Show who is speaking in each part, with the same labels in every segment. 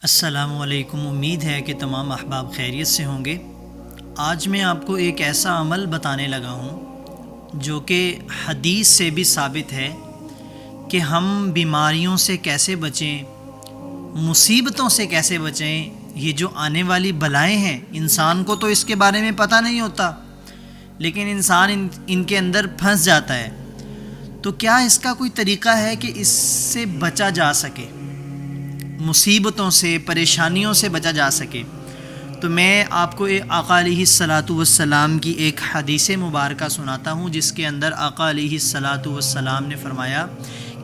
Speaker 1: السلام علیکم، امید ہے کہ تمام احباب خیریت سے ہوں گے۔ آج میں آپ کو ایک ایسا عمل بتانے لگا ہوں جو کہ حدیث سے بھی ثابت ہے کہ ہم بیماریوں سے کیسے بچیں، مصیبتوں سے کیسے بچیں۔ یہ جو آنے والی بلائیں ہیں، انسان کو تو اس کے بارے میں پتہ نہیں ہوتا، لیکن انسان ان کے اندر پھنس جاتا ہے۔ تو کیا اس کا کوئی طریقہ ہے کہ اس سے بچا جا سکے، مصیبتوں سے، پریشانیوں سے بچا جا سکے؟ تو میں آپ کو آقا علیہ الصلاۃ والسلام کی ایک حدیث مبارکہ سناتا ہوں، جس کے اندر آقا علیہ الصلاۃ والسلام نے فرمایا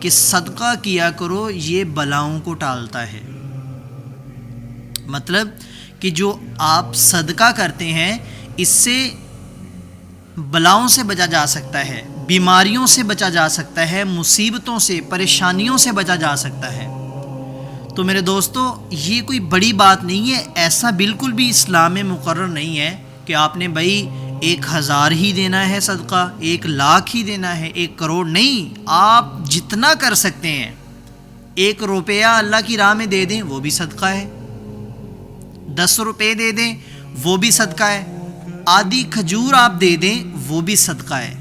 Speaker 1: کہ صدقہ کیا کرو، یہ بلاؤں کو ٹالتا ہے۔ مطلب کہ جو آپ صدقہ کرتے ہیں، اس سے بلاؤں سے بچا جا سکتا ہے، بیماریوں سے بچا جا سکتا ہے، مصیبتوں سے، پریشانیوں سے بچا جا سکتا ہے۔ تو میرے دوستو، یہ کوئی بڑی بات نہیں ہے، ایسا بالکل بھی اسلام میں مقرر نہیں ہے کہ آپ نے بھائی 1000 ہی دینا ہے صدقہ، 1,00,000 ہی دینا ہے، 1 کروڑ نہیں۔ آپ جتنا کر سکتے ہیں، 1 روپیہ اللہ کی راہ میں دے دیں، وہ بھی صدقہ ہے۔ 10 روپے دے دیں، وہ بھی صدقہ ہے۔ آدھی کھجور آپ دے دیں، وہ بھی صدقہ ہے۔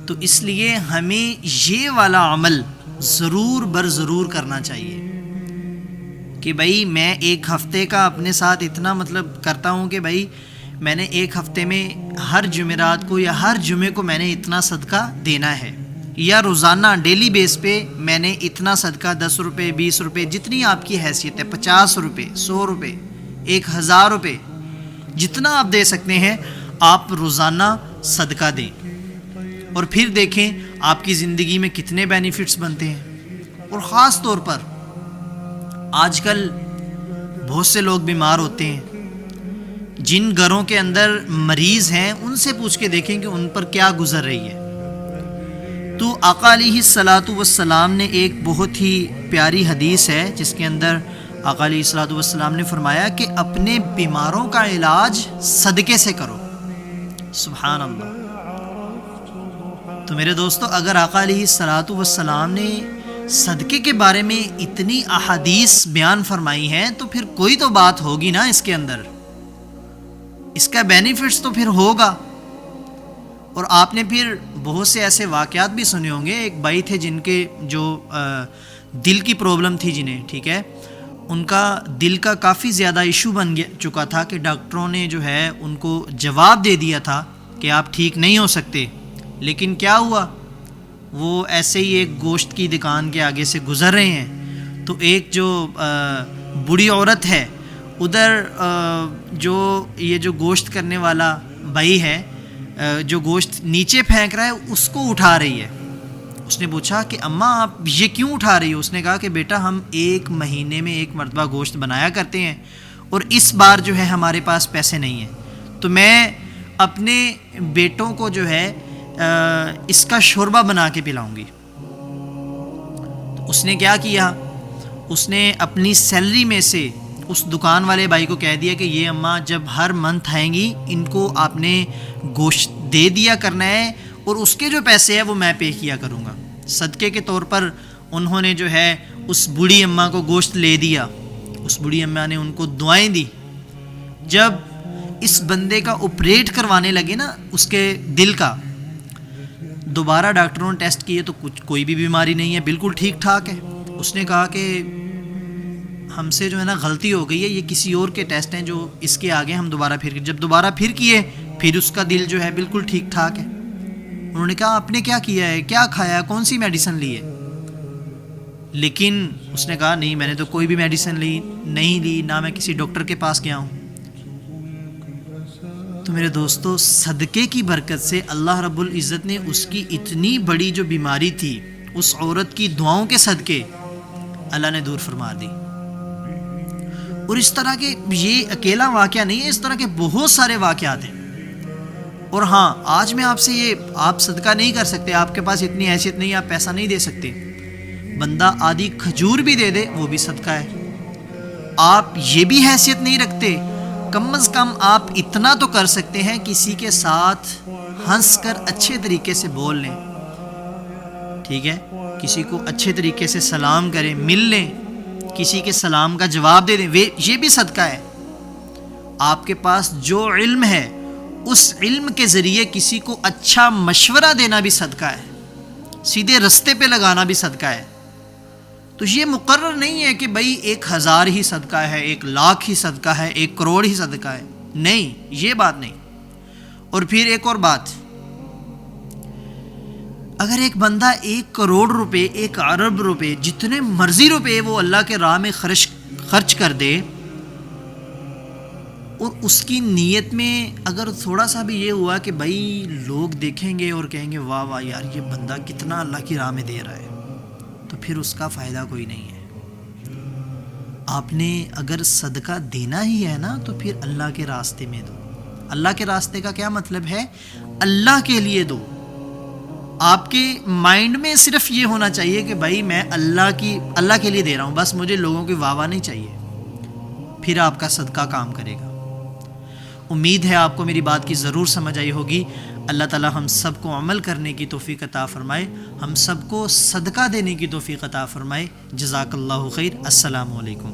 Speaker 1: تو اس لیے ہمیں یہ والا عمل ضرور ضرور کرنا چاہیے کہ بھائی میں 1 ہفتے کا اپنے ساتھ اتنا کرتا ہوں کہ بھائی میں نے 1 ہفتے میں ہر جمعرات کو یا ہر جمعے کو میں نے اتنا صدقہ دینا ہے، یا روزانہ ڈیلی بیس پہ میں نے اتنا صدقہ 10 روپے، 20 روپے، جتنی آپ کی حیثیت ہے، 50 روپے، 100 روپے، 1000 روپے، جتنا آپ دے سکتے ہیں آپ روزانہ صدقہ دیں، اور پھر دیکھیں آپ کی زندگی میں کتنے بینیفٹس بنتے ہیں۔ اور خاص طور پر آج کل بہت سے لوگ بیمار ہوتے ہیں، جن گھروں کے اندر مریض ہیں ان سے پوچھ کے دیکھیں کہ ان پر کیا گزر رہی ہے۔ تو آقا علیہ الصلاۃ والسلام نے ایک بہت ہی پیاری حدیث ہے، جس کے اندر آقا علیہ الصلاۃ والسلام نے فرمایا کہ اپنے بیماروں کا علاج صدقے سے کرو۔ سبحان اللہ۔ تو میرے دوستو، اگر آقا علیہ الصلاۃ والسلام نے صدقے کے بارے میں اتنی احادیث بیان فرمائی ہیں، تو پھر کوئی تو بات ہوگی نا اس کے اندر، اس کا بینیفٹس تو پھر ہوگا۔ اور آپ نے پھر بہت سے ایسے واقعات بھی سنے ہوں گے۔ ایک بھائی تھے جن کے جو دل کی پرابلم تھی جنہیں، ٹھیک ہے، ان کا دل کا کافی زیادہ ایشو بن چکا تھا کہ ڈاکٹروں نے جو ہے ان کو جواب دے دیا تھا کہ آپ ٹھیک نہیں ہو سکتے۔ لیکن کیا ہوا، وہ ایسے ہی ایک گوشت کی دکان کے آگے سے گزر رہے ہیں، تو ایک جو بوڑھی عورت ہے ادھر، جو گوشت کرنے والا بھائی ہے، جو گوشت نیچے پھینک رہا ہے، اس کو اٹھا رہی ہے۔ اس نے پوچھا کہ اماں آپ یہ کیوں اٹھا رہی ہو؟ اس نے کہا کہ بیٹا ہم 1 مہینے میں 1 مرتبہ گوشت بنایا کرتے ہیں، اور اس بار جو ہے ہمارے پاس پیسے نہیں ہیں، تو میں اپنے بیٹوں کو جو ہے اس کا شوربہ بنا کے پلاؤں گی۔ تو اس نے کیا کیا، اس نے اپنی سیلری میں سے اس دکان والے بھائی کو کہہ دیا کہ یہ اماں جب ہر منتھ آئیں گی، ان کو آپ نے گوشت دے دیا کرنا ہے، اور اس کے جو پیسے ہیں وہ میں پے کیا کروں گا۔ صدقے کے طور پر انہوں نے جو ہے اس بوڑھی اماں کو گوشت لے دیا۔ اس بوڑھی اماں نے ان کو دعائیں دی۔ جب اس بندے کا آپریٹ کروانے لگے نا، اس کے دل کا، دوبارہ ڈاکٹروں نے ٹیسٹ کیے تو کوئی بھی بیماری نہیں ہے، بالکل ٹھیک ٹھاک ہے۔ اس نے کہا کہ ہم سے جو ہے نا غلطی ہو گئی ہے، یہ کسی اور کے ٹیسٹ ہیں جو اس کے آگے ہم دوبارہ پھر کیے، پھر اس کا دل جو ہے بالکل ٹھیک ٹھاک ہے۔ انہوں نے کہا آپ نے کیا کیا ہے، کیا کھایا ہے، کون سی میڈیسن لی ہے؟ لیکن اس نے کہا نہیں، میں نے تو کوئی بھی میڈیسن نہیں لی، نہ میں کسی ڈاکٹر کے پاس گیا ہوں۔ تو میرے دوستو، صدقے کی برکت سے اللہ رب العزت نے اس کی اتنی بڑی جو بیماری تھی، اس عورت کی دعاؤں کے صدقے اللہ نے دور فرما دی۔ اور اس طرح کے یہ اکیلا واقعہ نہیں ہے، اس طرح کے بہت سارے واقعات ہیں۔ اور ہاں، آج میں آپ سے آپ صدقہ نہیں کر سکتے، آپ کے پاس اتنی حیثیت نہیں، آپ پیسہ نہیں دے سکتے، بندہ آدھی کھجور بھی دے دے وہ بھی صدقہ ہے۔ آپ یہ بھی حیثیت نہیں رکھتے، کم از کم آپ اتنا تو کر سکتے ہیں، کسی کے ساتھ ہنس کر اچھے طریقے سے بول لیں، ٹھیک ہے، کسی کو اچھے طریقے سے سلام کریں، مل لیں، کسی کے سلام کا جواب دے دیں، یہ بھی صدقہ ہے۔ آپ کے پاس جو علم ہے اس علم کے ذریعے کسی کو اچھا مشورہ دینا بھی صدقہ ہے، سیدھے رستے پہ لگانا بھی صدقہ ہے۔ تو یہ مقرر نہیں ہے کہ بھائی 1000 ہی صدقہ ہے، 1,00,000 ہی صدقہ ہے، 1 کروڑ ہی صدقہ ہے، نہیں، یہ بات نہیں۔ اور پھر ایک اور بات، اگر ایک بندہ 1 کروڑ روپے، 1 ارب روپے، جتنے مرضی روپے وہ اللہ کے راہ میں خرچ کر دے، اور اس کی نیت میں اگر تھوڑا سا بھی یہ ہوا کہ بھائی لوگ دیکھیں گے اور کہیں گے واہ واہ یار یہ بندہ کتنا اللہ کی راہ میں دے رہا ہے، تو پھر اس کا فائدہ کوئی نہیں ہے۔ آپ نے اگر صدقہ دینا ہی ہے نا تو پھر اللہ کے راستے میں دو۔ اللہ کے راستے کا کیا مطلب ہے؟ اللہ کے لیے دو۔ آپ کے مائنڈ میں صرف یہ ہونا چاہیے کہ بھائی میں اللہ کے لیے دے رہا ہوں، بس مجھے لوگوں کی واہ واہ نہیں چاہیے، پھر آپ کا صدقہ کام کرے گا۔ امید ہے آپ کو میری بات کی ضرور سمجھ آئی ہوگی۔ اللہ تعالی ہم سب کو عمل کرنے کی توفیق عطا فرمائے، ہم سب کو صدقہ دینے کی توفیق عطا فرمائے۔ جزاک اللہ خیر۔ السلام علیکم۔